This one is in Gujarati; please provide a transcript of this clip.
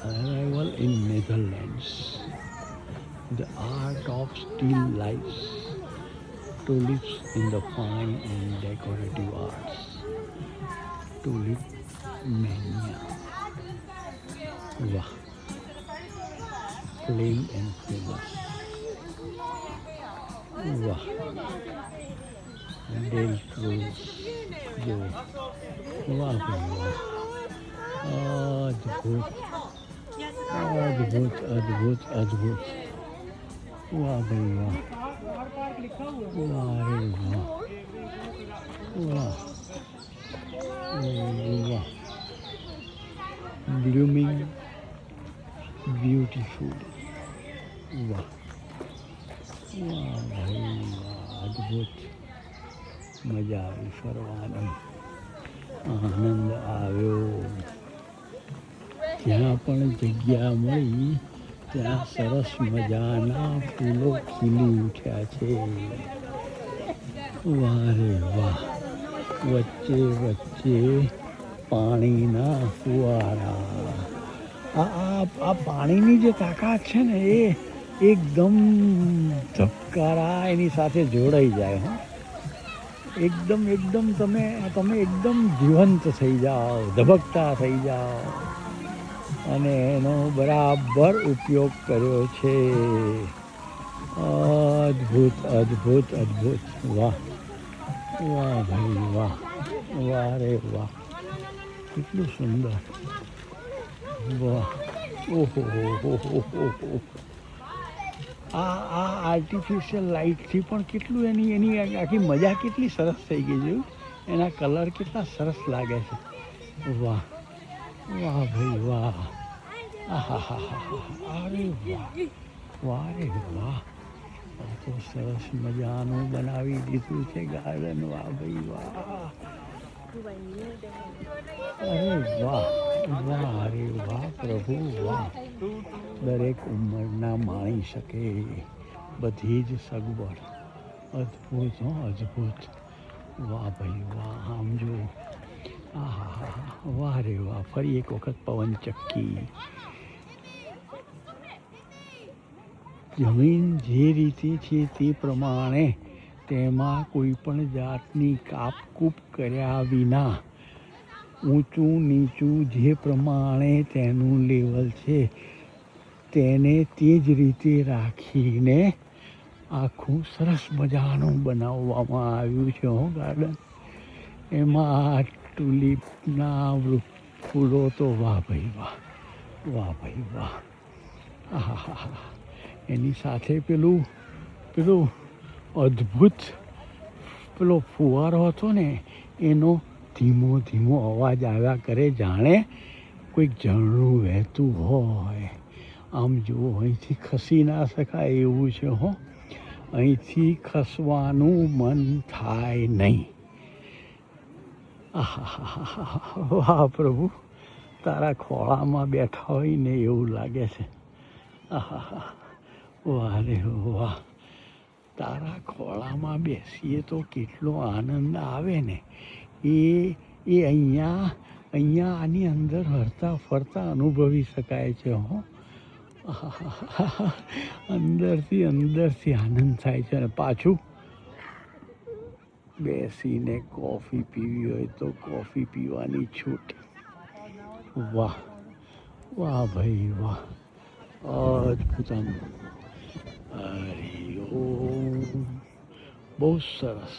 arrival in Netherlands. The art of still lives, tulips in the fine and decorative arts. Tulip mania. Wow. Flame and famous. Wow. Deltrose. जो वाह भाई वाह, अद्भुत अद्भुत अद्भुत अद्भुत, वाह भाई वाह, वाह रे वाह, वाह वाह, ब्लूमिंग ब्यूटीफुल, वाह वाह भाई वाह, अद्भुत, મજા આવી ફરવાની, આનંદ આવ્યો. જ્યાં પણ જગ્યા મળી ત્યાં સરસ મજાના ફૂલો ખીલી ઉઠ્યા છે. વાહ રે વાહ, વચ્ચે વચ્ચે પાણીના ફુવારા. આ પાણીની જે તાકાત છે ને એ એકદમ ધબકારા એની સાથે જોડાઈ જાય. હો, એકદમ એકદમ તમે એકદમ જીવંત થઈ જાઓ, ધબકતા થઈ જાઓ. અને એનો બરાબર ઉપયોગ કર્યો છે. અદ્ભુત અદ્ભુત અદ્ભુત, વાહ વાહ ભાઈ વાહ, વાહ રે વાહ, કેટલું સુંદર, વાહ. ઓહો હો. આ આર્ટિફિશિયલ લાઇટથી પણ કેટલું એની આખી મજા કેટલી સરસ થઈ ગઈ છે. એના કલર કેટલા સરસ લાગે છે. વાહ વાહ ભાઈ વાહ, અરે વાહ, વાહ રે વાહ, આ તો સરસ મજાનું બનાવી દીધું છે ગાર્ડન. વાહ ભાઈ વાહ, અરે વાહ વાહ, અરે વાહ પ્રભુ વાહ. દરેક ઉંમરના માણી શકે બધી જ સગવડ. અદ્ભુત, હો અદ્ભુત, વાહ ભાઈ વાહ. આમ જો, આહા, વાહ રે વાહ. ફરી એક વખત પવનચક્કી. જમીન જે રીતે છે તે પ્રમાણે તેમાં કોઈ પણ જાતની કાપકૂપ કર્યા વિના ઊંચું નીચું જે પ્રમાણે તેનું લેવલ છે તેને તે જ રીતે રાખીને આખું સરસ મજાનું બનાવવામાં આવ્યું છે. હો ગાર્ડન. એમાં ટુલિપના ફૂલો તો વાહ ભાઈ વાહ, વાહ ભાઈ વાહ. આહા, એની સાથે પેલું અદ્ભુત પેલો ફુવારો હતો ને એનો ધીમો ધીમો અવાજ આવ્યા કરે, જાણે કોઈક ઝરણું વહેતું હોય. આમ જુઓ, અહીંથી ખસી ના શકાય એવું છે. હો, અહીંથી ખસવાનું મન થાય નહીં. આહા, વાહ પ્રભુ, તારા ખોળામાં બેઠા હોય ને એવું લાગે છે. આહા, વાહ રે વાહ. તારા ખોળામાં બેસીએ તો કેટલો આનંદ આવે ને એ અહીંયા આની અંદર હરતા ફરતા અનુભવી શકાય છે. હો, અંદરથી આનંદ થાય છે. અને પાછું બેસીને કોફી પીવી હોય તો કોફી પીવાની છૂટ. વાહ વાહ ભાઈ વાહ, અદ્ભુતમ. હરિ ઓમ. બહુ સરસ.